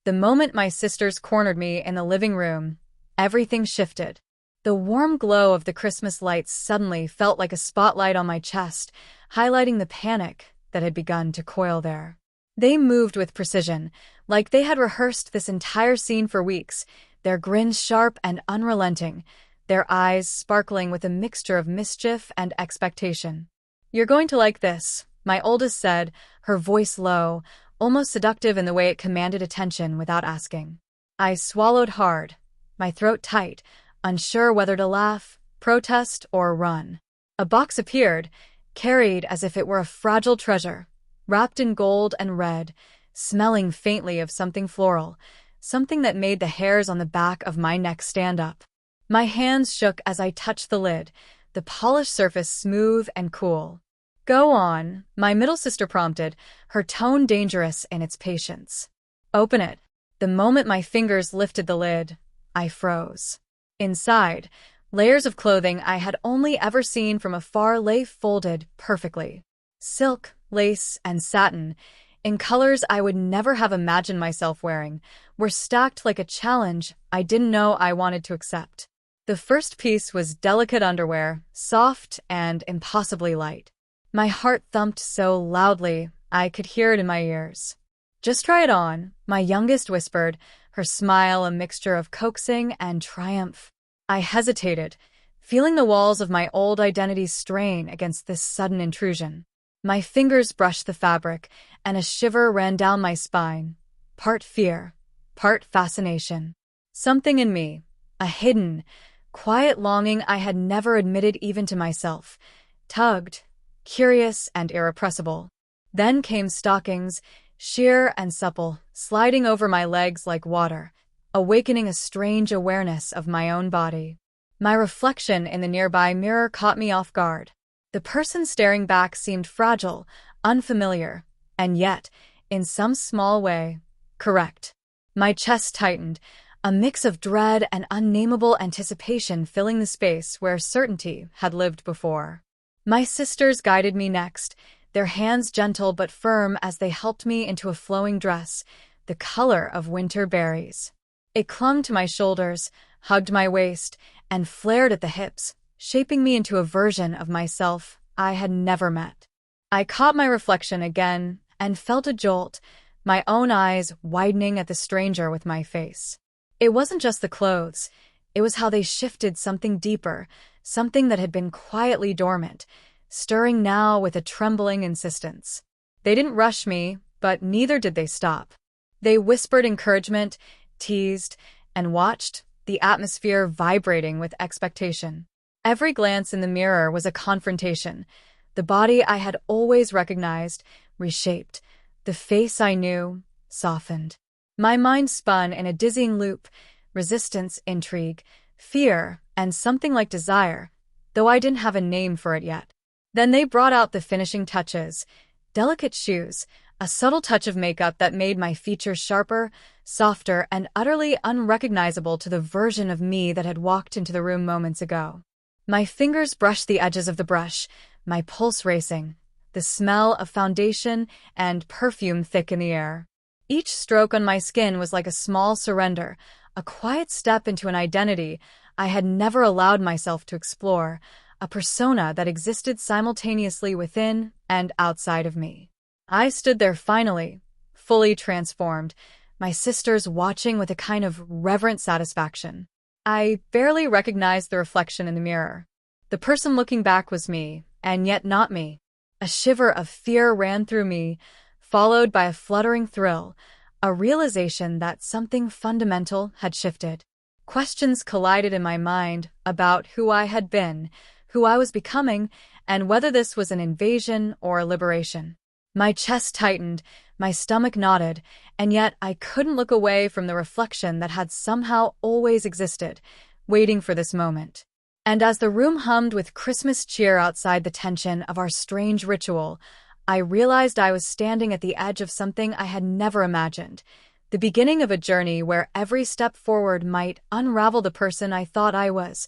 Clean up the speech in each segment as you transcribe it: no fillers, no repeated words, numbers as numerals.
The moment my sisters cornered me in the living room, everything shifted. The warm glow of the Christmas lights suddenly felt like a spotlight on my chest, highlighting the panic that had begun to coil there. They moved with precision, like they had rehearsed this entire scene for weeks, their grins sharp and unrelenting, their eyes sparkling with a mixture of mischief and expectation. "You're going to like this," my oldest said, her voice low, almost seductive in the way it commanded attention without asking. I swallowed hard, my throat tight, unsure whether to laugh, protest, or run. A box appeared, carried as if it were a fragile treasure, wrapped in gold and red, smelling faintly of something floral, something that made the hairs on the back of my neck stand up. My hands shook as I touched the lid, the polished surface smooth and cool. "Go on," my middle sister prompted, her tone dangerous in its patience. "Open it." The moment my fingers lifted the lid, I froze. Inside, layers of clothing I had only ever seen from afar lay folded perfectly. Silk, lace, and satin, in colors I would never have imagined myself wearing, were stacked like a challenge I didn't know I wanted to accept. The first piece was delicate underwear, soft and impossibly light. My heart thumped so loudly I could hear it in my ears. "Just try it on," my youngest whispered, her smile a mixture of coaxing and triumph. I hesitated, feeling the walls of my old identity strain against this sudden intrusion. My fingers brushed the fabric, and a shiver ran down my spine, part fear, part fascination. Something in me, a hidden, quiet longing I had never admitted even to myself, tugged, curious and irrepressible. Then came stockings, sheer and supple, sliding over my legs like water, awakening a strange awareness of my own body. My reflection in the nearby mirror caught me off guard. The person staring back seemed fragile, unfamiliar, and yet, in some small way, correct. My chest tightened, a mix of dread and unnameable anticipation filling the space where certainty had lived before. My sisters guided me next, their hands gentle but firm as they helped me into a flowing dress, the color of winter berries. It clung to my shoulders, hugged my waist, and flared at the hips, shaping me into a version of myself I had never met. I caught my reflection again and felt a jolt, my own eyes widening at the stranger with my face. It wasn't just the clothes, it was how they shifted something deeper, something that had been quietly dormant, stirring now with a trembling insistence. They didn't rush me, but neither did they stop. They whispered encouragement, teased, and watched, the atmosphere vibrating with expectation. Every glance in the mirror was a confrontation. The body I had always recognized, reshaped. The face I knew, softened. My mind spun in a dizzying loop, resistance, intrigue, fear, and something like desire, though I didn't have a name for it yet. Then they brought out the finishing touches, delicate shoes, a subtle touch of makeup that made my features sharper, softer, and utterly unrecognizable to the version of me that had walked into the room moments ago. My fingers brushed the edges of the brush, my pulse racing, the smell of foundation and perfume thick in the air. Each stroke on my skin was like a small surrender, a quiet step into an identity I had never allowed myself to explore, a persona that existed simultaneously within and outside of me. I stood there finally, fully transformed, my sisters watching with a kind of reverent satisfaction. I barely recognized the reflection in the mirror. The person looking back was me, and yet not me. A shiver of fear ran through me, followed by a fluttering thrill, a realization that something fundamental had shifted. Questions collided in my mind about who I had been, who I was becoming, and whether this was an invasion or a liberation. My chest tightened, my stomach knotted, and yet I couldn't look away from the reflection that had somehow always existed, waiting for this moment. And as the room hummed with Christmas cheer outside the tension of our strange ritual, I realized I was standing at the edge of something I had never imagined, the beginning of a journey where every step forward might unravel the person I thought I was,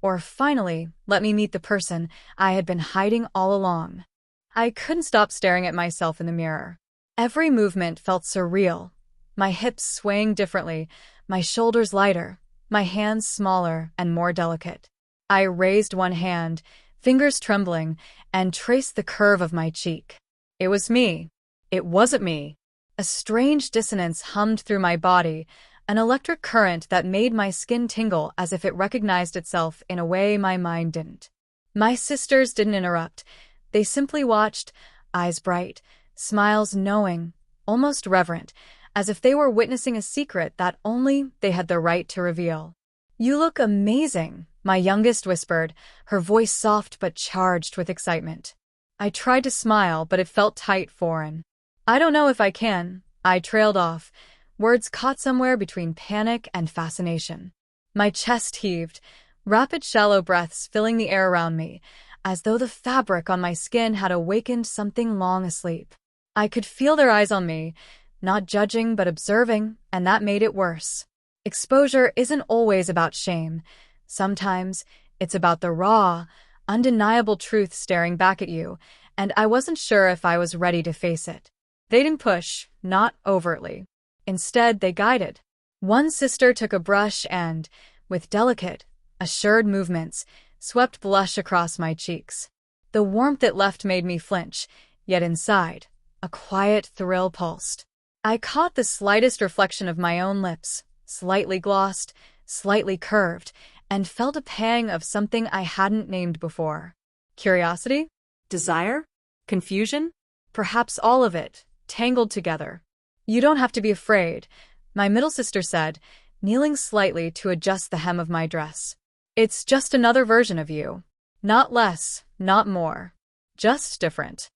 or finally let me meet the person I had been hiding all along. I couldn't stop staring at myself in the mirror. Every movement felt surreal, my hips swaying differently, my shoulders lighter, my hands smaller and more delicate. I raised one hand, fingers trembling, and traced the curve of my cheek. It was me. It wasn't me. A strange dissonance hummed through my body, an electric current that made my skin tingle as if it recognized itself in a way my mind didn't. My sisters didn't interrupt. They simply watched, eyes bright, smiles knowing, almost reverent, as if they were witnessing a secret that only they had the right to reveal. "You look amazing," my youngest whispered, her voice soft but charged with excitement. I tried to smile, but it felt tight, foreign. "I don't know if I can," I trailed off, words caught somewhere between panic and fascination. My chest heaved, rapid shallow breaths filling the air around me, as though the fabric on my skin had awakened something long asleep. I could feel their eyes on me, not judging but observing, and that made it worse. Exposure isn't always about shame. Sometimes it's about the raw, undeniable truth staring back at you, and I wasn't sure if I was ready to face it. They didn't push, not overtly. Instead, they guided. One sister took a brush and, with delicate, assured movements, swept blush across my cheeks. The warmth it left made me flinch, yet inside, a quiet thrill pulsed. I caught the slightest reflection of my own lips, slightly glossed, slightly curved, and felt a pang of something I hadn't named before. Curiosity? Desire? Confusion? Perhaps all of it, tangled together. "You don't have to be afraid," my middle sister said, kneeling slightly to adjust the hem of my dress. "It's just another version of you. Not less, not more. Just different."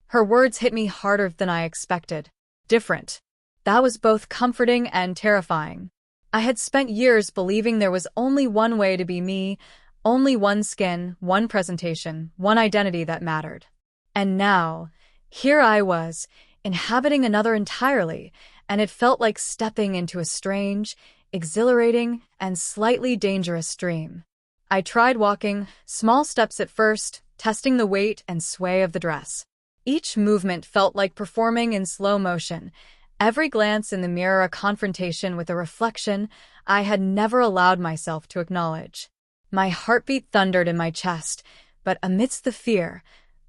Her words hit me harder than I expected. Different. That was both comforting and terrifying. I had spent years believing there was only one way to be me, only one skin, one presentation, one identity that mattered. And now, here I was, inhabiting another entirely, and it felt like stepping into a strange, exhilarating, and slightly dangerous dream. I tried walking, small steps at first, testing the weight and sway of the dress. Each movement felt like performing in slow motion, every glance in the mirror a confrontation with a reflection I had never allowed myself to acknowledge. My heartbeat thundered in my chest, but amidst the fear,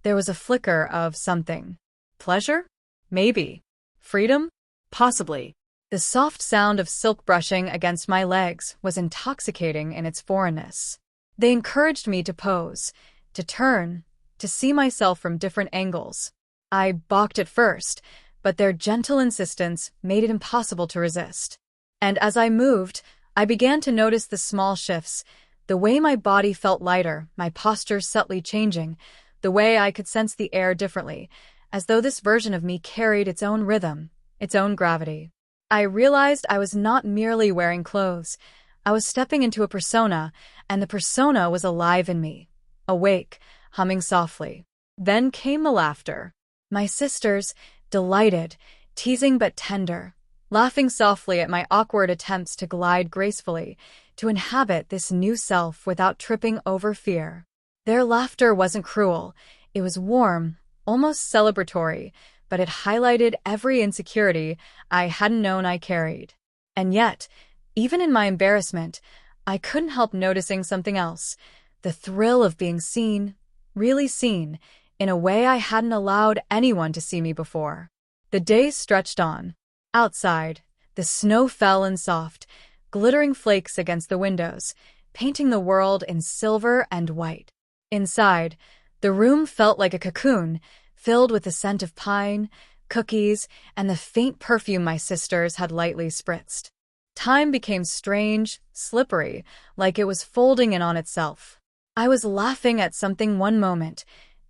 there was a flicker of something. Pleasure? Maybe. Freedom? Possibly. The soft sound of silk brushing against my legs was intoxicating in its foreignness. They encouraged me to pose, to turn, to see myself from different angles. I balked at first, but their gentle insistence made it impossible to resist. And as I moved, I began to notice the small shifts, the way my body felt lighter, my posture subtly changing, the way I could sense the air differently, as though this version of me carried its own rhythm, its own gravity. I realized I was not merely wearing clothes. I was stepping into a persona, and the persona was alive in me, awake, humming softly. Then came the laughter. My sisters, delighted, teasing but tender, laughing softly at my awkward attempts to glide gracefully, to inhabit this new self without tripping over fear. Their laughter wasn't cruel. It was warm, almost celebratory, but it highlighted every insecurity I hadn't known I carried. And yet, even in my embarrassment, I couldn't help noticing something else, the thrill of being seen, really seen, in a way I hadn't allowed anyone to see me before. The days stretched on. Outside, the snow fell in soft, glittering flakes against the windows, painting the world in silver and white. Inside, the room felt like a cocoon, filled with the scent of pine, cookies, and the faint perfume my sisters had lightly spritzed. Time became strange, slippery, like it was folding in on itself. I was laughing at something one moment,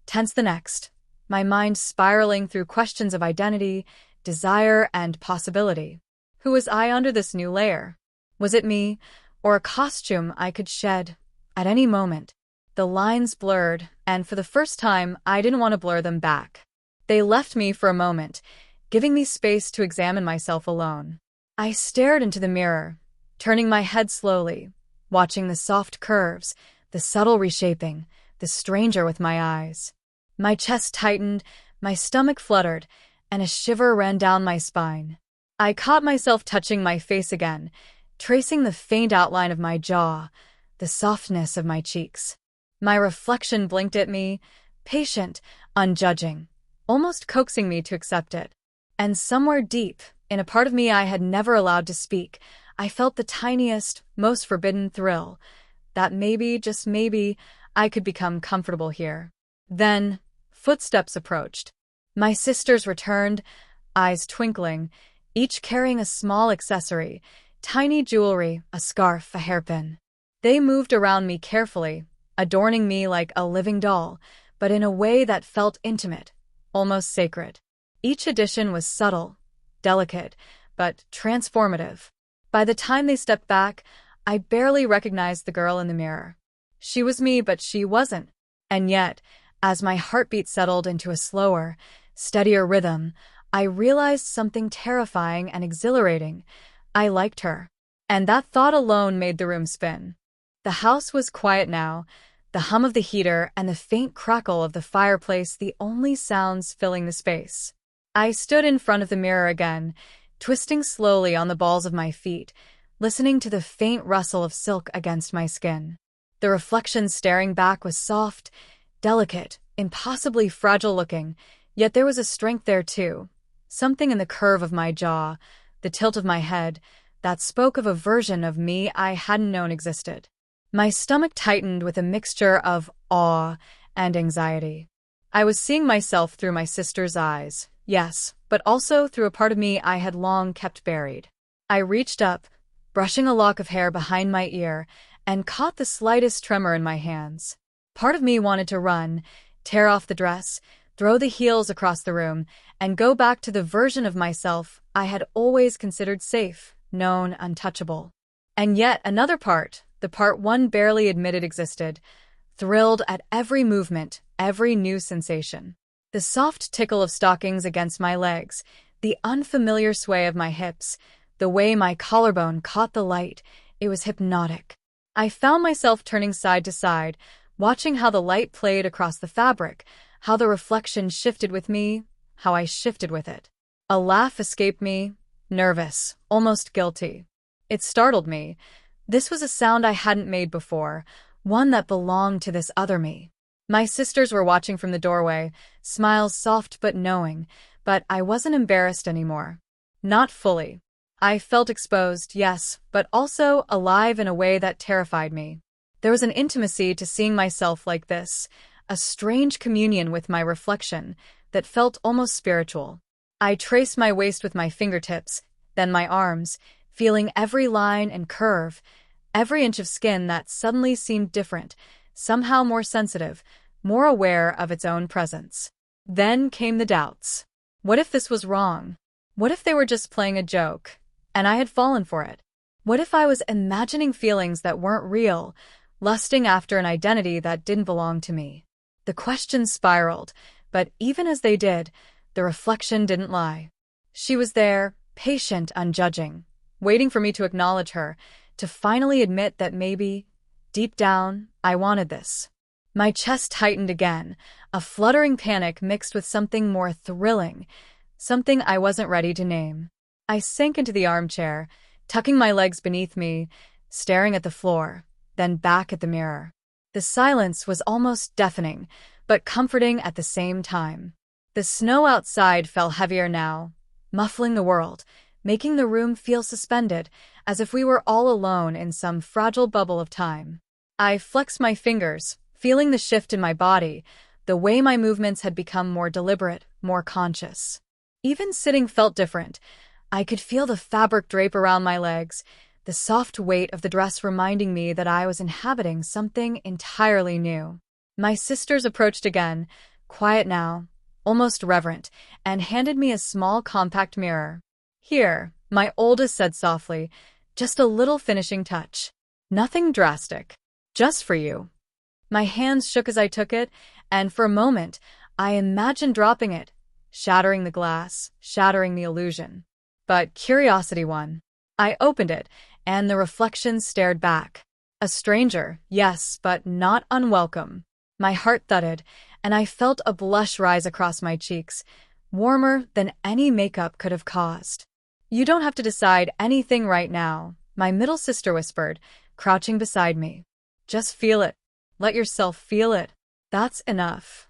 tense the next, my mind spiraling through questions of identity, desire, and possibility. Who was I under this new layer? Was it me, or a costume I could shed at any moment? The lines blurred, and for the first time, I didn't want to blur them back. They left me for a moment, giving me space to examine myself alone. I stared into the mirror, turning my head slowly, watching the soft curves, the subtle reshaping, the stranger with my eyes. My chest tightened, my stomach fluttered, and a shiver ran down my spine. I caught myself touching my face again, tracing the faint outline of my jaw, the softness of my cheeks. My reflection blinked at me, patient, unjudging, almost coaxing me to accept it. And somewhere deep, in a part of me I had never allowed to speak, I felt the tiniest, most forbidden thrill, that maybe, just maybe, I could become comfortable here. Then, footsteps approached. My sisters returned, eyes twinkling, each carrying a small accessory, tiny jewelry, a scarf, a hairpin. They moved around me carefully, adorning me like a living doll, but in a way that felt intimate, almost sacred. Each addition was subtle, delicate, but transformative. By the time they stepped back, I barely recognized the girl in the mirror. She was me, but she wasn't. And yet, as my heartbeat settled into a slower, steadier rhythm, I realized something terrifying and exhilarating. I liked her. And that thought alone made the room spin. The house was quiet now, the hum of the heater and the faint crackle of the fireplace the only sounds filling the space. I stood in front of the mirror again, twisting slowly on the balls of my feet, listening to the faint rustle of silk against my skin. The reflection staring back was soft, delicate, impossibly fragile-looking, yet there was a strength there too, something in the curve of my jaw, the tilt of my head, that spoke of a version of me I hadn't known existed. My stomach tightened with a mixture of awe and anxiety. I was seeing myself through my sister's eyes, yes, but also through a part of me I had long kept buried. I reached up, brushing a lock of hair behind my ear, and caught the slightest tremor in my hands. Part of me wanted to run, tear off the dress, throw the heels across the room, and go back to the version of myself I had always considered safe, known, untouchable. And yet another part, the part one barely admitted existed, thrilled at every movement, every new sensation. The soft tickle of stockings against my legs, the unfamiliar sway of my hips, the way my collarbone caught the light, it was hypnotic. I found myself turning side to side, watching how the light played across the fabric, how the reflection shifted with me, how I shifted with it. A laugh escaped me, nervous, almost guilty. It startled me. This was a sound I hadn't made before, one that belonged to this other me. My sisters were watching from the doorway, smiles soft but knowing, but I wasn't embarrassed anymore. Not fully. I felt exposed, yes, but also alive in a way that terrified me. There was an intimacy to seeing myself like this, a strange communion with my reflection that felt almost spiritual. I traced my waist with my fingertips, then my arms, feeling every line and curve, every inch of skin that suddenly seemed different, somehow more sensitive, more aware of its own presence. Then came the doubts. What if this was wrong? What if they were just playing a joke, and I had fallen for it? What if I was imagining feelings that weren't real, lusting after an identity that didn't belong to me? The questions spiraled, but even as they did, the reflection didn't lie. She was there, patient, unjudging, waiting for me to acknowledge her, to finally admit that maybe, deep down, I wanted this. My chest tightened again, a fluttering panic mixed with something more thrilling, something I wasn't ready to name. I sank into the armchair, tucking my legs beneath me, staring at the floor, then back at the mirror. The silence was almost deafening, but comforting at the same time. The snow outside fell heavier now, muffling the world, making the room feel suspended, as if we were all alone in some fragile bubble of time. I flexed my fingers, feeling the shift in my body, the way my movements had become more deliberate, more conscious. Even sitting felt different. I could feel the fabric drape around my legs, the soft weight of the dress reminding me that I was inhabiting something entirely new. My sisters approached again, quiet now, almost reverent, and handed me a small compact mirror. "Here," my oldest said softly, "just a little finishing touch. Nothing drastic. Just for you." My hands shook as I took it, and for a moment, I imagined dropping it, shattering the glass, shattering the illusion. But curiosity won. I opened it, and the reflection stared back. A stranger, yes, but not unwelcome. My heart thudded, and I felt a blush rise across my cheeks, warmer than any makeup could have caused. You don't have to decide anything right now, my middle sister whispered, crouching beside me. Just feel it. Let yourself feel it. That's enough.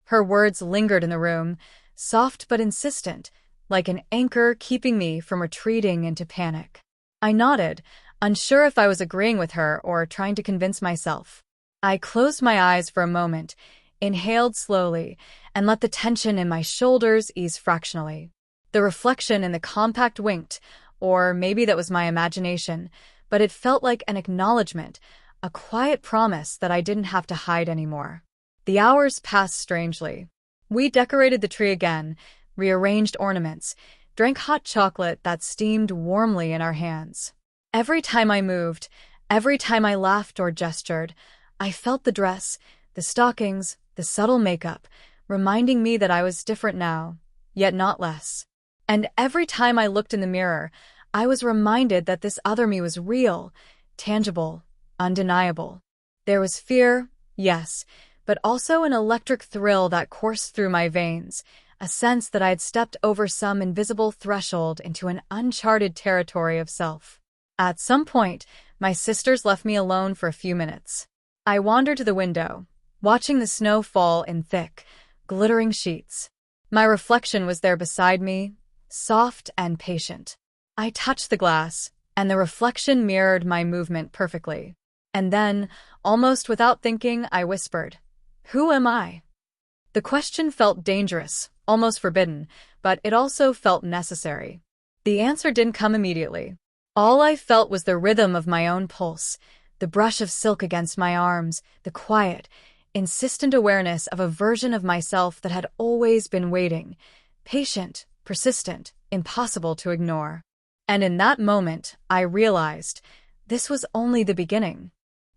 Her words lingered in the room, soft but insistent, like an anchor keeping me from retreating into panic. I nodded, unsure if I was agreeing with her or trying to convince myself. I closed my eyes for a moment, inhaled slowly, and let the tension in my shoulders ease fractionally. The reflection in the compact winked, or maybe that was my imagination, but it felt like an acknowledgement, a quiet promise that I didn't have to hide anymore. The hours passed strangely. We decorated the tree again, rearranged ornaments, drank hot chocolate that steamed warmly in our hands. Every time I moved, every time I laughed or gestured, I felt the dress, the stockings, the subtle makeup, reminding me that I was different now, yet not less. And every time I looked in the mirror, I was reminded that this other me was real, tangible, undeniable. There was fear, yes, but also an electric thrill that coursed through my veins, a sense that I had stepped over some invisible threshold into an uncharted territory of self. At some point, my sisters left me alone for a few minutes. I wandered to the window, watching the snow fall in thick, glittering sheets. My reflection was there beside me, soft and patient. I touched the glass, and the reflection mirrored my movement perfectly. And then, almost without thinking, I whispered, "Who am I?" The question felt dangerous, almost forbidden, but it also felt necessary. The answer didn't come immediately. All I felt was the rhythm of my own pulse, the brush of silk against my arms, the quiet, insistent awareness of a version of myself that had always been waiting, patient, persistent, impossible to ignore. And in that moment, I realized this was only the beginning.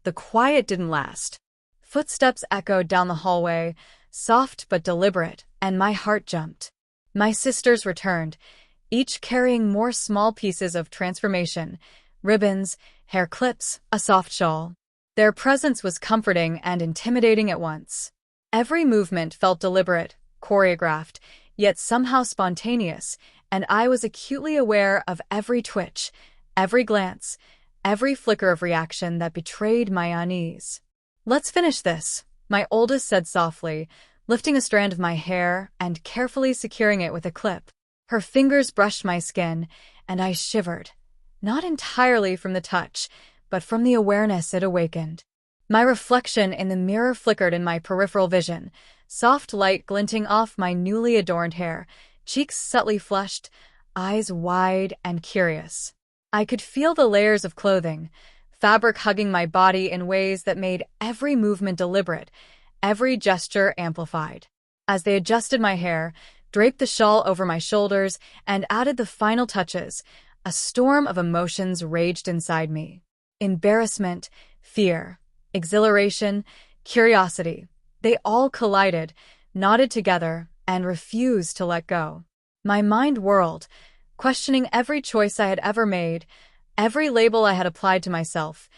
The quiet didn't last. Footsteps echoed down the hallway, soft but deliberate, and my heart jumped. My sisters returned, each carrying more small pieces of transformation, ribbons, hair clips, a soft shawl. Their presence was comforting and intimidating at once. Every movement felt deliberate, choreographed, yet somehow spontaneous, and I was acutely aware of every twitch, every glance, every flicker of reaction that betrayed my unease. "Let's finish this," my oldest said softly, lifting a strand of my hair and carefully securing it with a clip. Her fingers brushed my skin, and I shivered, not entirely from the touch, but from the awareness it awakened. My reflection in the mirror flickered in my peripheral vision, soft light glinting off my newly adorned hair, cheeks subtly flushed, eyes wide and curious. I could feel the layers of clothing, fabric hugging my body in ways that made every movement deliberate, every gesture amplified. As they adjusted my hair, draped the shawl over my shoulders, and added the final touches, a storm of emotions raged inside me. Embarrassment, fear, exhilaration, curiosity. They all collided, knotted together, and refused to let go. My mind whirled, questioning every choice I had ever made, every label I had applied to myself,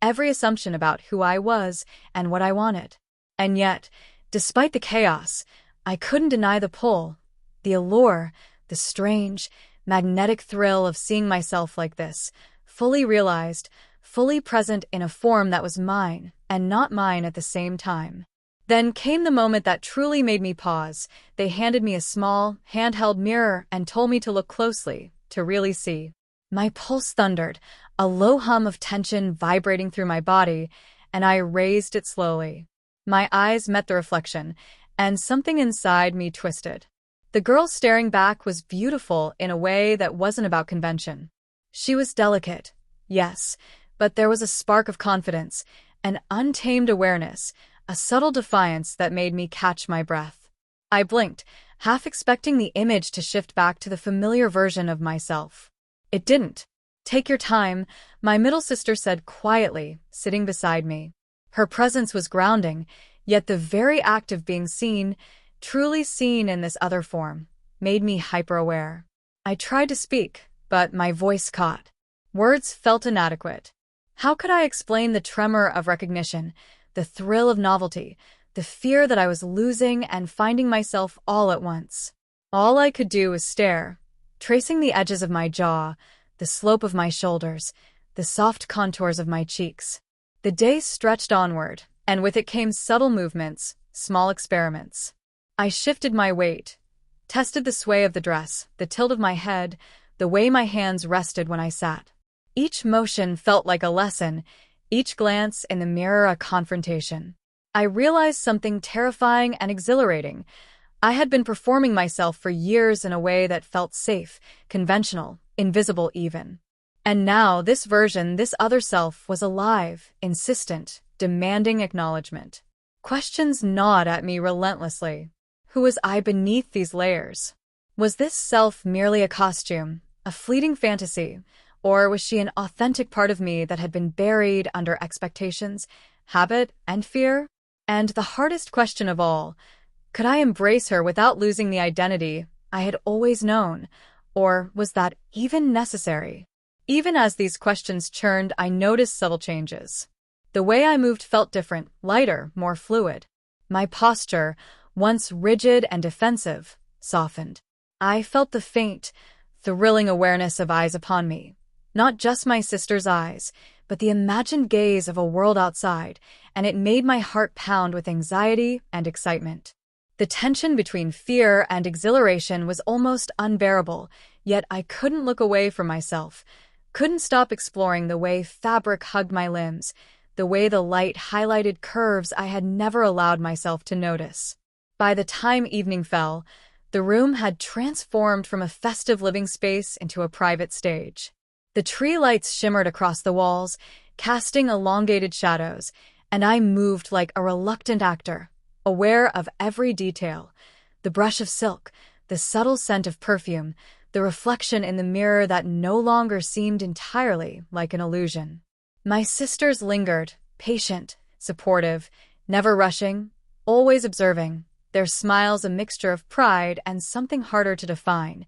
every assumption about who I was and what I wanted. And yet, despite the chaos, I couldn't deny the pull, the allure, the strange, magnetic thrill of seeing myself like this, fully realized, fully present in a form that was mine and not mine at the same time. Then came the moment that truly made me pause. They handed me a small, handheld mirror and told me to look closely, to really see. My pulse thundered, a low hum of tension vibrating through my body, and I raised it slowly. My eyes met the reflection, and something inside me twisted. The girl staring back was beautiful in a way that wasn't about convention. She was delicate, yes, but there was a spark of confidence, an untamed awareness, a subtle defiance that made me catch my breath. I blinked, half expecting the image to shift back to the familiar version of myself. It didn't. "Take your time," my middle sister said quietly, sitting beside me. Her presence was grounding, yet the very act of being seen, truly seen in this other form, made me hyper-aware. I tried to speak, but my voice caught. Words felt inadequate. How could I explain the tremor of recognition, the thrill of novelty, the fear that I was losing and finding myself all at once? All I could do was stare, tracing the edges of my jaw, the slope of my shoulders, the soft contours of my cheeks. The day stretched onward, and with it came subtle movements, small experiments. I shifted my weight, tested the sway of the dress, the tilt of my head, the way my hands rested when I sat. Each motion felt like a lesson, each glance in the mirror a confrontation. I realized something terrifying and exhilarating. I had been performing myself for years in a way that felt safe, conventional, invisible even. And now this version, this other self, was alive, insistent, demanding acknowledgement. Questions gnawed at me relentlessly. Who was I beneath these layers? Was this self merely a costume, a fleeting fantasy, or was she an authentic part of me that had been buried under expectations, habit, and fear? And the hardest question of all, could I embrace her without losing the identity I had always known, or was that even necessary? Even as these questions churned, I noticed subtle changes. The way I moved felt different, lighter, more fluid. My posture, once rigid and defensive, softened. I felt the faint, thrilling awareness of eyes upon me. Not just my sister's eyes, but the imagined gaze of a world outside, and it made my heart pound with anxiety and excitement. The tension between fear and exhilaration was almost unbearable, yet I couldn't look away from myself, couldn't stop exploring the way fabric hugged my limbs, the way the light highlighted curves I had never allowed myself to notice. By the time evening fell, the room had transformed from a festive living space into a private stage. The tree lights shimmered across the walls, casting elongated shadows, and I moved like a reluctant actor, aware of every detail: the brush of silk, the subtle scent of perfume, the reflection in the mirror that no longer seemed entirely like an illusion. My sisters lingered, patient, supportive, never rushing, always observing, their smiles a mixture of pride and something harder to define,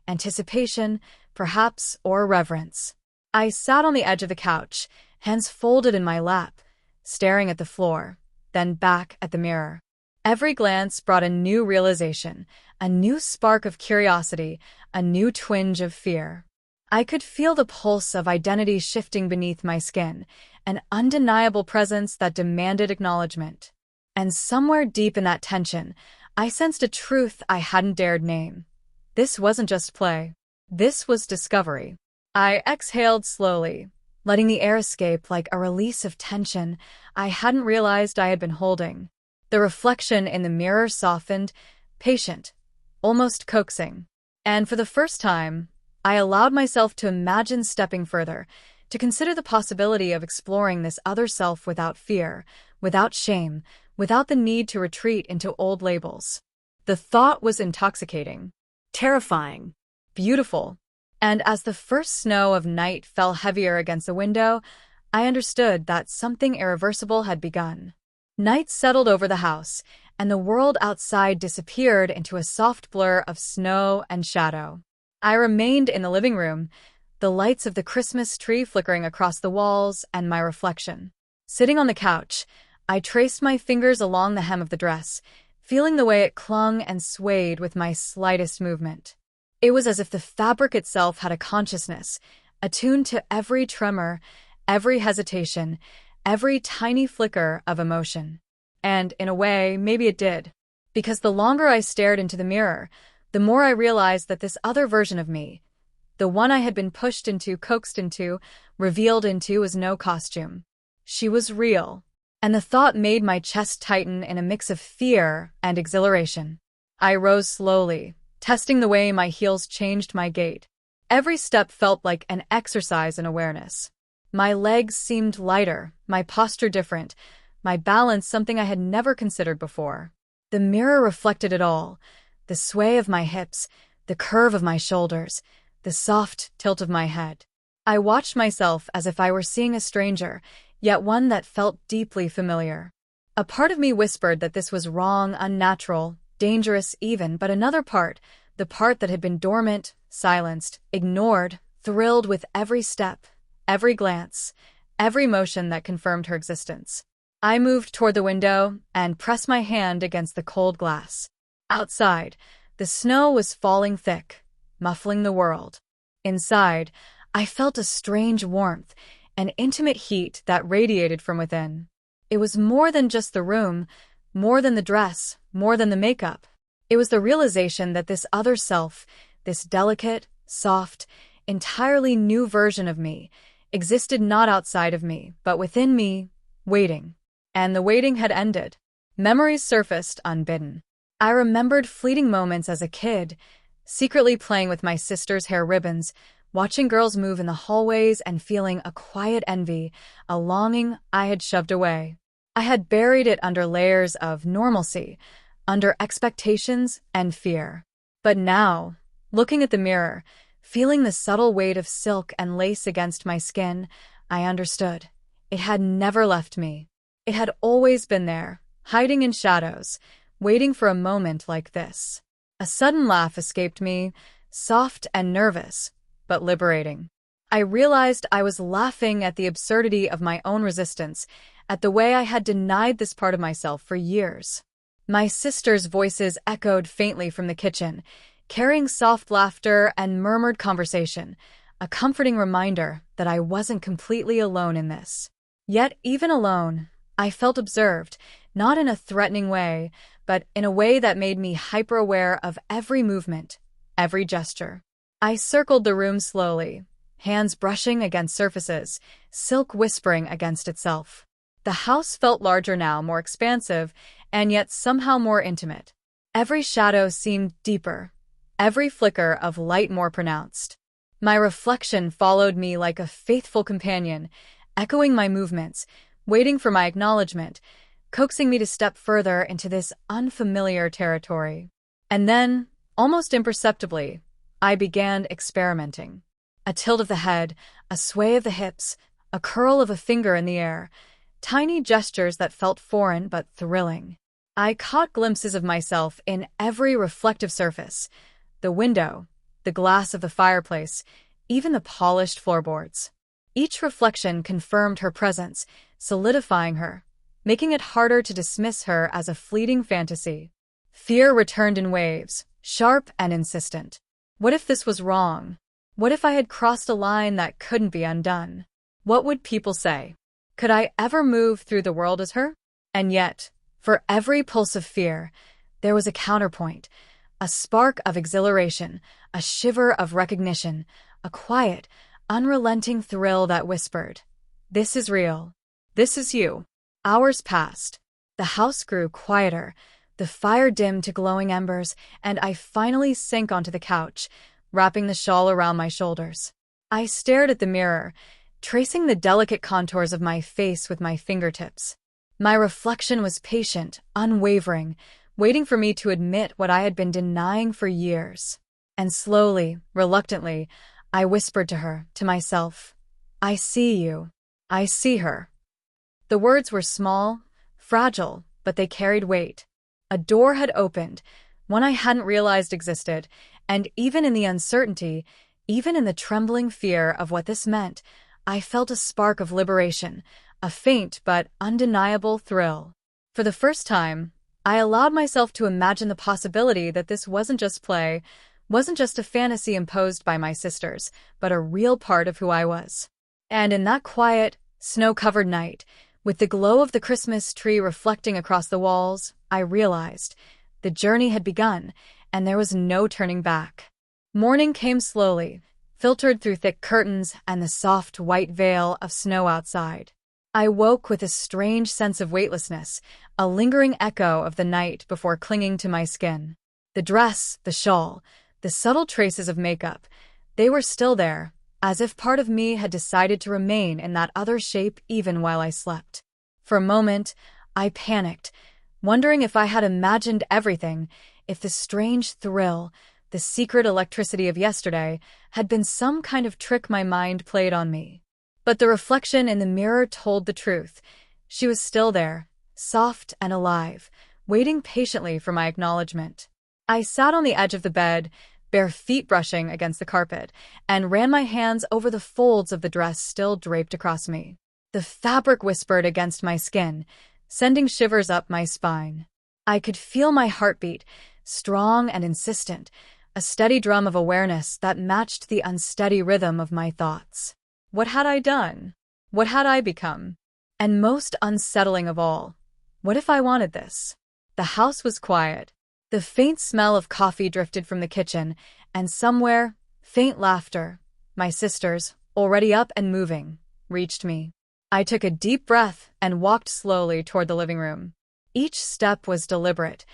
anticipation, perhaps, or reverence. I sat on the edge of the couch, hands folded in my lap, staring at the floor, then back at the mirror. Every glance brought a new realization, a new spark of curiosity, a new twinge of fear. I could feel the pulse of identity shifting beneath my skin, an undeniable presence that demanded acknowledgement. And somewhere deep in that tension, I sensed a truth I hadn't dared name. This wasn't just play. This was discovery. I exhaled slowly, letting the air escape like a release of tension I hadn't realized I had been holding. The reflection in the mirror softened, patient, almost coaxing. And for the first time, I allowed myself to imagine stepping further, to consider the possibility of exploring this other self without fear, without shame, without the need to retreat into old labels. The thought was intoxicating, terrifying, beautiful. And as the first snow of night fell heavier against the window, I understood that something irreversible had begun. Night settled over the house, and the world outside disappeared into a soft blur of snow and shadow. I remained in the living room, the lights of the Christmas tree flickering across the walls and my reflection. Sitting on the couch, I traced my fingers along the hem of the dress, feeling the way it clung and swayed with my slightest movement. It was as if the fabric itself had a consciousness, attuned to every tremor, every hesitation, every tiny flicker of emotion. And, in a way, maybe it did. Because the longer I stared into the mirror, the more I realized that this other version of me, the one I had been pushed into, coaxed into, revealed into, was no costume. She was real. And the thought made my chest tighten in a mix of fear and exhilaration. I rose slowly, testing the way my heels changed my gait. Every step felt like an exercise in awareness. My legs seemed lighter, my posture different, my balance something I had never considered before. The mirror reflected it all: the sway of my hips, the curve of my shoulders, the soft tilt of my head. I watched myself as if I were seeing a stranger, yet one that felt deeply familiar. A part of me whispered that this was wrong, unnatural, dangerous even, but another part, the part that had been dormant, silenced, ignored, thrilled with every step, every glance, every motion that confirmed her existence. I moved toward the window and pressed my hand against the cold glass. Outside, the snow was falling thick, muffling the world. Inside, I felt a strange warmth, an intimate heat that radiated from within. It was more than just the room, more than the dress, more than the makeup. It was the realization that this other self, this delicate, soft, entirely new version of me, existed not outside of me, but within me, waiting. And the waiting had ended. Memories surfaced unbidden. I remembered fleeting moments as a kid, secretly playing with my sister's hair ribbons, watching girls move in the hallways and feeling a quiet envy, a longing I had shoved away. I had buried it under layers of normalcy, under expectations and fear. But now, looking at the mirror, feeling the subtle weight of silk and lace against my skin, I understood. It had never left me. It had always been there, hiding in shadows, waiting for a moment like this. A sudden laugh escaped me, soft and nervous, but liberating. I realized I was laughing at the absurdity of my own resistance, at the way I had denied this part of myself for years. My sisters' voices echoed faintly from the kitchen, carrying soft laughter and murmured conversation, a comforting reminder that I wasn't completely alone in this. Yet, even alone, I felt observed, not in a threatening way, but in a way that made me hyper-aware of every movement, every gesture. I circled the room slowly, hands brushing against surfaces, silk whispering against itself. The house felt larger now, more expansive, and yet somehow more intimate. Every shadow seemed deeper, every flicker of light more pronounced. My reflection followed me like a faithful companion, echoing my movements, waiting for my acknowledgement, coaxing me to step further into this unfamiliar territory. And then, almost imperceptibly, I began experimenting. A tilt of the head, a sway of the hips, a curl of a finger in the air, tiny gestures that felt foreign but thrilling. I caught glimpses of myself in every reflective surface, the window, the glass of the fireplace, even the polished floorboards. Each reflection confirmed her presence, solidifying her, making it harder to dismiss her as a fleeting fantasy. Fear returned in waves, sharp and insistent. What if this was wrong? What if I had crossed a line that couldn't be undone? What would people say? Could I ever move through the world as her? And yet, for every pulse of fear, there was a counterpoint, a spark of exhilaration, a shiver of recognition, a quiet, unrelenting thrill that whispered, "This is real. This is you." Hours passed. The house grew quieter, the fire dimmed to glowing embers, and I finally sank onto the couch, wrapping the shawl around my shoulders. I stared at the mirror, tracing the delicate contours of my face with my fingertips. My reflection was patient, unwavering, waiting for me to admit what I had been denying for years. And slowly, reluctantly, I whispered to her, to myself, "I see you. I see her." The words were small, fragile, but they carried weight. A door had opened, one I hadn't realized existed, and even in the uncertainty, even in the trembling fear of what this meant, I felt a spark of liberation, a faint but undeniable thrill. For the first time, I allowed myself to imagine the possibility that this wasn't just play, wasn't just a fantasy imposed by my sisters, but a real part of who I was. And in that quiet, snow-covered night, with the glow of the Christmas tree reflecting across the walls, I realized the journey had begun, and there was no turning back. Morning came slowly, filtered through thick curtains and the soft white veil of snow outside. I woke with a strange sense of weightlessness, a lingering echo of the night before clinging to my skin. The dress, the shawl, the subtle traces of makeup, they were still there, as if part of me had decided to remain in that other shape even while I slept. For a moment, I panicked, wondering if I had imagined everything, if the strange thrill, the secret electricity of yesterday, had been some kind of trick my mind played on me. But the reflection in the mirror told the truth. She was still there, soft and alive, waiting patiently for my acknowledgement. I sat on the edge of the bed, bare feet brushing against the carpet, and ran my hands over the folds of the dress still draped across me. The fabric whispered against my skin, sending shivers up my spine. I could feel my heartbeat, strong and insistent, a steady drum of awareness that matched the unsteady rhythm of my thoughts. What had I done? What had I become? And most unsettling of all, what if I wanted this? The house was quiet. The faint smell of coffee drifted from the kitchen, and somewhere, faint laughter, my sisters, already up and moving, reached me. I took a deep breath and walked slowly toward the living room. Each step was deliberate,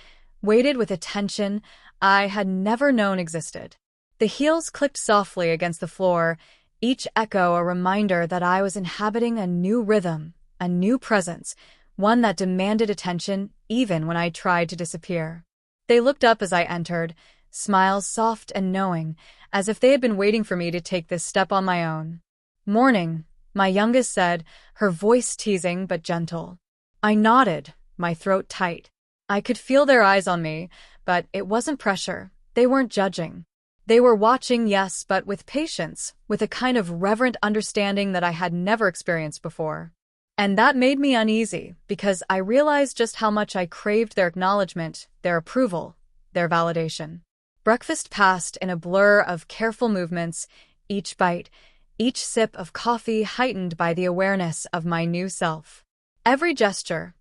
weighted with a tension I had never known existed. The heels clicked softly against the floor, each echo a reminder that I was inhabiting a new rhythm, a new presence, one that demanded attention even when I tried to disappear. They looked up as I entered, smiles soft and knowing, as if they had been waiting for me to take this step on my own. "Morning," my youngest said, her voice teasing but gentle. I nodded, my throat tight. I could feel their eyes on me, but it wasn't pressure. They weren't judging. They were watching, yes, but with patience, with a kind of reverent understanding that I had never experienced before. And that made me uneasy, because I realized just how much I craved their acknowledgement, their approval, their validation. Breakfast passed in a blur of careful movements, each bite, each sip of coffee heightened by the awareness of my new self. Every gesture,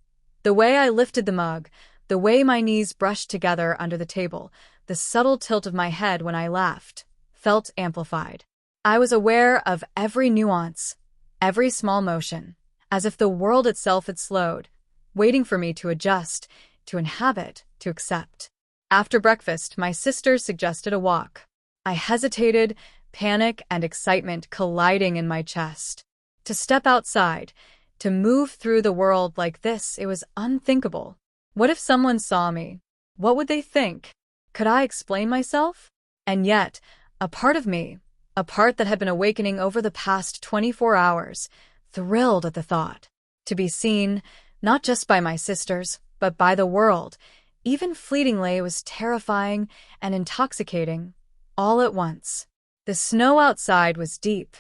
the way I lifted the mug, the way my knees brushed together under the table, the subtle tilt of my head when I laughed, felt amplified. I was aware of every nuance, every small motion, as if the world itself had slowed, waiting for me to adjust, to inhabit, to accept. After breakfast, my sisters suggested a walk. I hesitated, panic and excitement colliding in my chest. To step outside, to move through the world like this, it was unthinkable. What if someone saw me? What would they think? Could I explain myself? And yet, a part of me, a part that had been awakening over the past 24 hours, thrilled at the thought. To be seen, not just by my sisters, but by the world, even fleetingly, was terrifying and intoxicating, all at once. The snow outside was deep,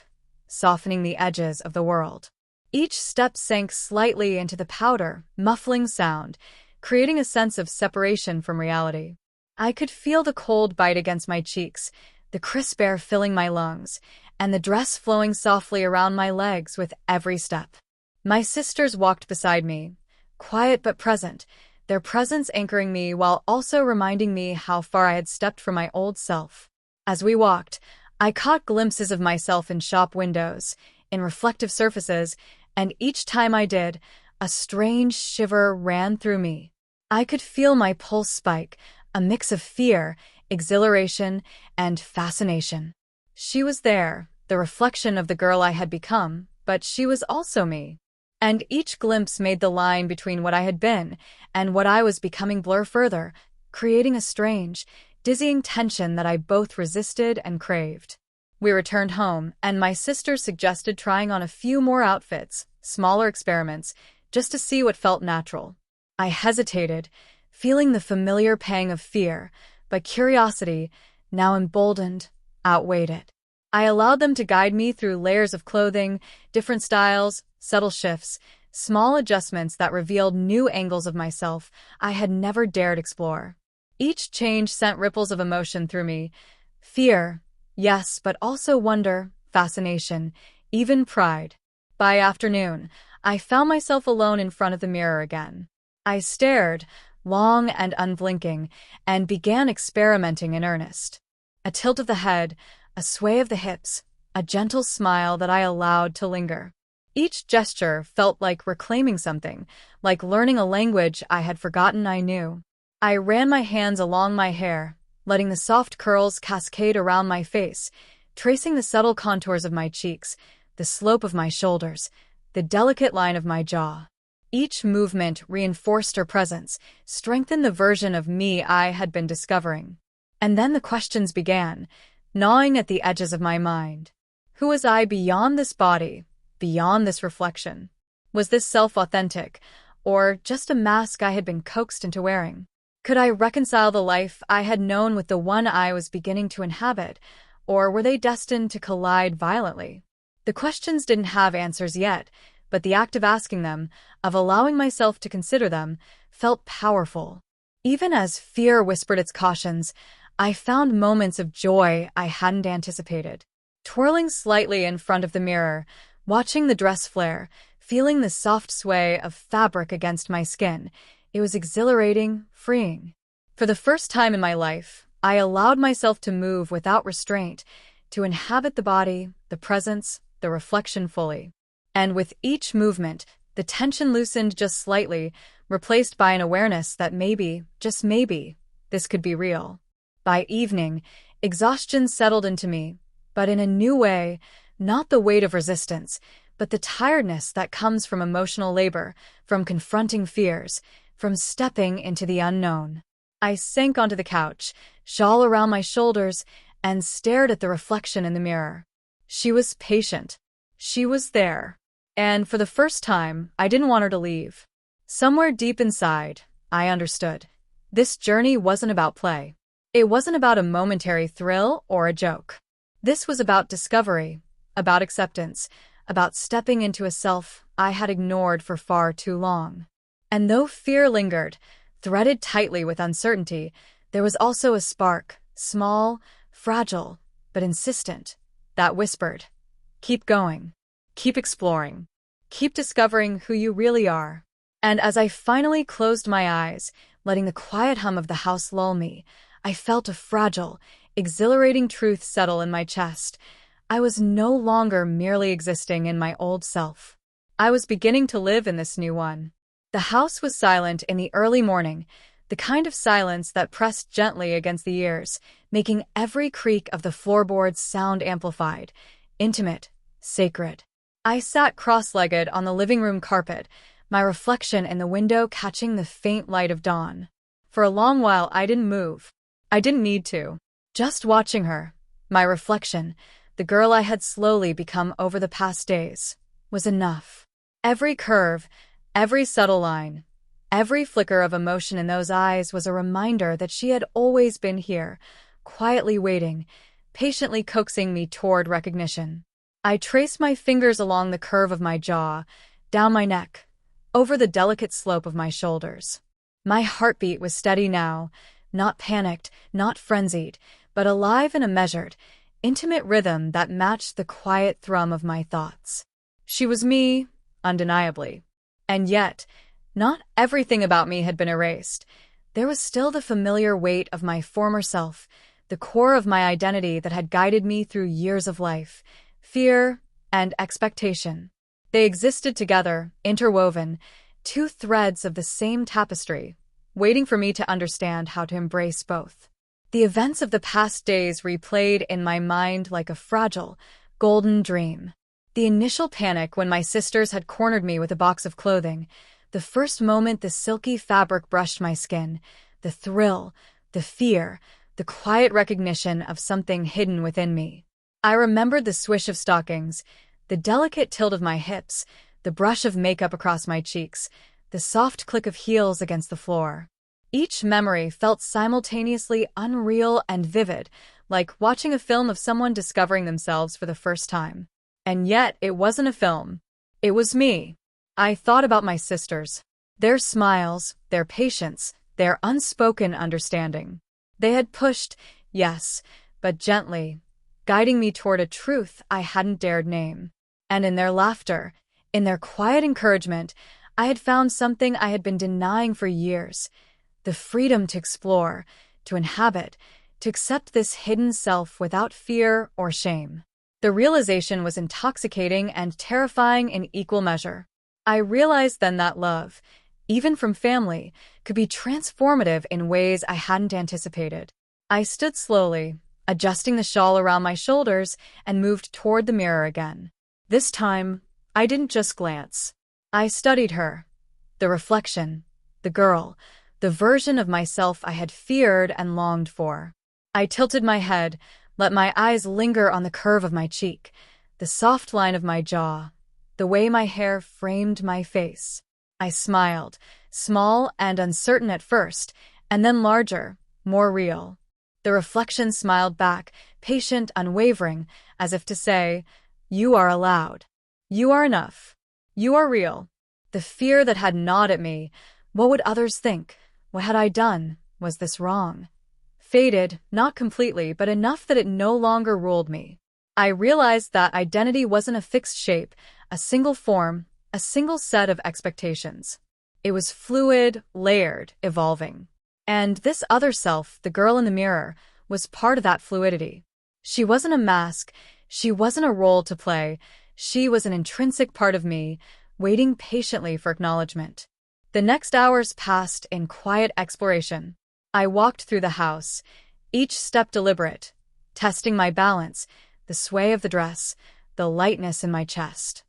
softening the edges of the world. Each step sank slightly into the powder, muffling sound, creating a sense of separation from reality. I could feel the cold bite against my cheeks, the crisp air filling my lungs, and the dress flowing softly around my legs with every step. My sisters walked beside me, quiet but present, their presence anchoring me while also reminding me how far I had stepped from my old self. As we walked, I caught glimpses of myself in shop windows, in reflective surfaces, and each time I did, a strange shiver ran through me. I could feel my pulse spike, a mix of fear, exhilaration, and fascination. She was there, the reflection of the girl I had become, but she was also me. And each glimpse made the line between what I had been and what I was becoming blur further, creating a strange, dizzying tension that I both resisted and craved. We returned home, and my sister suggested trying on a few more outfits, smaller experiments, just to see what felt natural. I hesitated, feeling the familiar pang of fear, but curiosity, now emboldened, outweighed it. I allowed them to guide me through layers of clothing, different styles, subtle shifts, small adjustments that revealed new angles of myself I had never dared explore. Each change sent ripples of emotion through me. Fear, yes, but also wonder, fascination, even pride. By afternoon, I found myself alone in front of the mirror again. I stared, long and unblinking, and began experimenting in earnest. A tilt of the head, a sway of the hips, a gentle smile that I allowed to linger. Each gesture felt like reclaiming something, like learning a language I had forgotten I knew. I ran my hands along my hair, letting the soft curls cascade around my face, tracing the subtle contours of my cheeks, the slope of my shoulders, the delicate line of my jaw. Each movement reinforced her presence, strengthened the version of me I had been discovering. And then the questions began, gnawing at the edges of my mind. Who was I beyond this body, beyond this reflection? Was this self authentic, or just a mask I had been coaxed into wearing? Could I reconcile the life I had known with the one I was beginning to inhabit, or were they destined to collide violently? The questions didn't have answers yet, but the act of asking them, of allowing myself to consider them, felt powerful. Even as fear whispered its cautions, I found moments of joy I hadn't anticipated. Twirling slightly in front of the mirror, watching the dress flare, feeling the soft sway of fabric against my skin, it was exhilarating, freeing. For the first time in my life, I allowed myself to move without restraint, to inhabit the body, the presence, the reflection fully. And with each movement, the tension loosened just slightly, replaced by an awareness that maybe, just maybe, this could be real. By evening, exhaustion settled into me, but in a new way, not the weight of resistance, but the tiredness that comes from emotional labor, from confronting fears, from stepping into the unknown. I sank onto the couch, shawl around my shoulders, and stared at the reflection in the mirror. She was patient. She was there. And for the first time, I didn't want her to leave. Somewhere deep inside, I understood. This journey wasn't about play. It wasn't about a momentary thrill or a joke. This was about discovery, about acceptance, about stepping into a self I had ignored for far too long. And though fear lingered, threaded tightly with uncertainty, there was also a spark, small, fragile, but insistent, that whispered, "Keep going. Keep exploring. Keep discovering who you really are." And as I finally closed my eyes, letting the quiet hum of the house lull me, I felt a fragile, exhilarating truth settle in my chest. I was no longer merely existing in my old self. I was beginning to live in this new one. The house was silent in the early morning, the kind of silence that pressed gently against the ears, making every creak of the floorboards sound amplified, intimate, sacred. I sat cross-legged on the living room carpet, my reflection in the window catching the faint light of dawn. For a long while I didn't move. I didn't need to. Just watching her, my reflection, the girl I had slowly become over the past days, was enough. Every curve, every subtle line, every flicker of emotion in those eyes was a reminder that she had always been here, quietly waiting, patiently coaxing me toward recognition. I traced my fingers along the curve of my jaw, down my neck, over the delicate slope of my shoulders. My heartbeat was steady now, not panicked, not frenzied, but alive in a measured, intimate rhythm that matched the quiet thrum of my thoughts. She was me, undeniably. And yet, not everything about me had been erased. There was still the familiar weight of my former self, the core of my identity that had guided me through years of life, fear and expectation. They existed together, interwoven, two threads of the same tapestry, waiting for me to understand how to embrace both. The events of the past days replayed in my mind like a fragile, golden dream. The initial panic when my sisters had cornered me with a box of clothing, the first moment the silky fabric brushed my skin, the thrill, the fear, the quiet recognition of something hidden within me. I remembered the swish of stockings, the delicate tilt of my hips, the brush of makeup across my cheeks, the soft click of heels against the floor. Each memory felt simultaneously unreal and vivid, like watching a film of someone discovering themselves for the first time. And yet, it wasn't a film. It was me. I thought about my sisters, their smiles, their patience, their unspoken understanding. They had pushed, yes, but gently, guiding me toward a truth I hadn't dared name. And in their laughter, in their quiet encouragement, I had found something I had been denying for years, the freedom to explore, to inhabit, to accept this hidden self without fear or shame. The realization was intoxicating and terrifying in equal measure. I realized then that love, even from family, could be transformative in ways I hadn't anticipated. I stood slowly, adjusting the shawl around my shoulders, and moved toward the mirror again. This time, I didn't just glance. I studied her, the reflection, the girl, the version of myself I had feared and longed for. I tilted my head, let my eyes linger on the curve of my cheek, the soft line of my jaw, the way my hair framed my face. I smiled, small and uncertain at first, and then larger, more real. The reflection smiled back, patient, unwavering, as if to say, "You are allowed. You are enough. You are real." The fear that had gnawed at me, what would others think? What had I done? Was this wrong? Faded, not completely, but enough that it no longer ruled me. I realized that identity wasn't a fixed shape, a single form, a single set of expectations. It was fluid, layered, evolving. And this other self, the girl in the mirror, was part of that fluidity. She wasn't a mask, she wasn't a role to play, she was an intrinsic part of me, waiting patiently for acknowledgement. The next hours passed in quiet exploration. I walked through the house, each step deliberate, testing my balance, the sway of the dress, the lightness in my chest.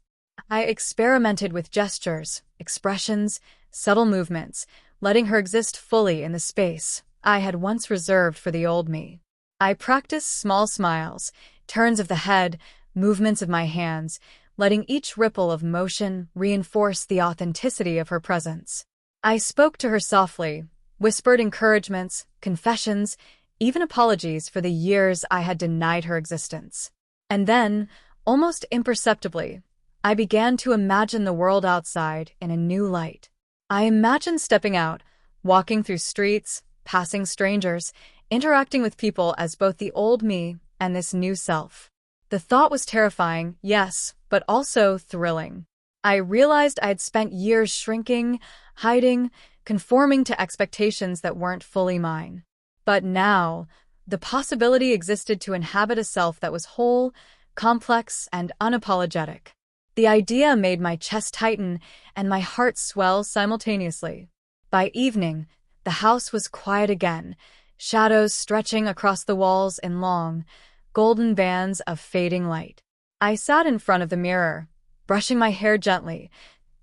I experimented with gestures, expressions, subtle movements, letting her exist fully in the space I had once reserved for the old me. I practiced small smiles, turns of the head, movements of my hands, letting each ripple of motion reinforce the authenticity of her presence. I spoke to her softly, whispered encouragements, confessions, even apologies for the years I had denied her existence. And then, almost imperceptibly, I began to imagine the world outside in a new light. I imagined stepping out, walking through streets, passing strangers, interacting with people as both the old me and this new self. The thought was terrifying, yes, but also thrilling. I realized I had spent years shrinking, hiding, conforming to expectations that weren't fully mine. But now, the possibility existed to inhabit a self that was whole, complex, and unapologetic. The idea made my chest tighten and my heart swell simultaneously. By evening, the house was quiet again, shadows stretching across the walls in long, golden bands of fading light. I sat in front of the mirror, brushing my hair gently,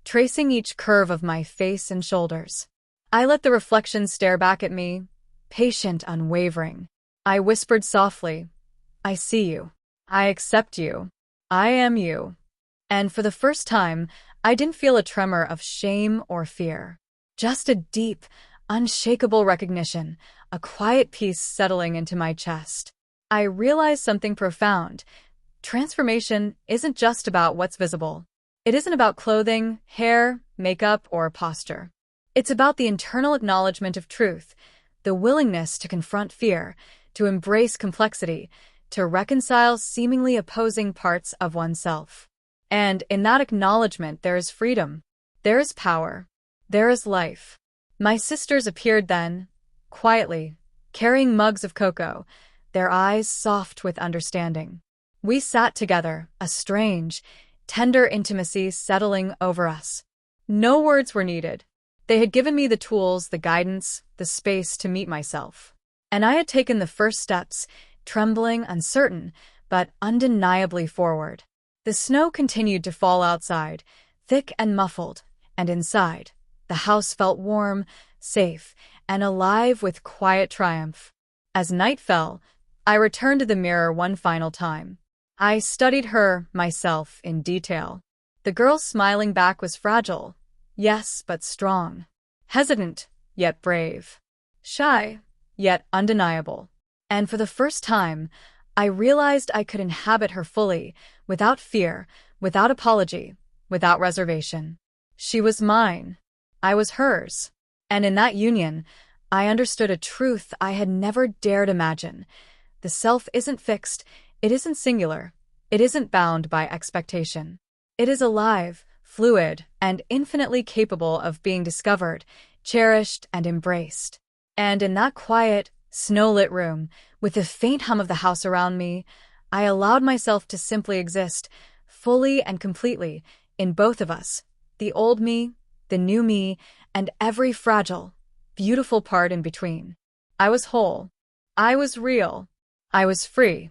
tracing each curve of my face and shoulders. I let the reflection stare back at me, patient, unwavering. I whispered softly, "I see you. I accept you. I am you." And for the first time, I didn't feel a tremor of shame or fear. Just a deep, unshakable recognition, a quiet peace settling into my chest. I realized something profound. Transformation isn't just about what's visible. It isn't about clothing, hair, makeup, or posture. It's about the internal acknowledgement of truth, the willingness to confront fear, to embrace complexity, to reconcile seemingly opposing parts of oneself. And in that acknowledgement, there is freedom. There is power. There is life. My sisters appeared then, quietly, carrying mugs of cocoa, their eyes soft with understanding. We sat together, a strange, tender intimacy settling over us. No words were needed. They had given me the tools, the guidance, the space to meet myself. And I had taken the first steps, trembling, uncertain, but undeniably forward. The snow continued to fall outside, thick and muffled, and inside, the house felt warm, safe, and alive with quiet triumph. As night fell, I returned to the mirror one final time. I studied her, myself, in detail. The girl smiling back was fragile, yes, but strong. Hesitant, yet brave. Shy, yet undeniable. And for the first time, I realized I could inhabit her fully, without fear, without apology, without reservation. She was mine. I was hers. And in that union, I understood a truth I had never dared imagine. The self isn't fixed, it isn't singular, it isn't bound by expectation. It is alive, fluid, and infinitely capable of being discovered, cherished, and embraced. And in that quiet, snow-lit room, with the faint hum of the house around me, I allowed myself to simply exist, fully and completely, in both of us, the old me, the new me, and every fragile, beautiful part in between. I was whole. I was real. I was free.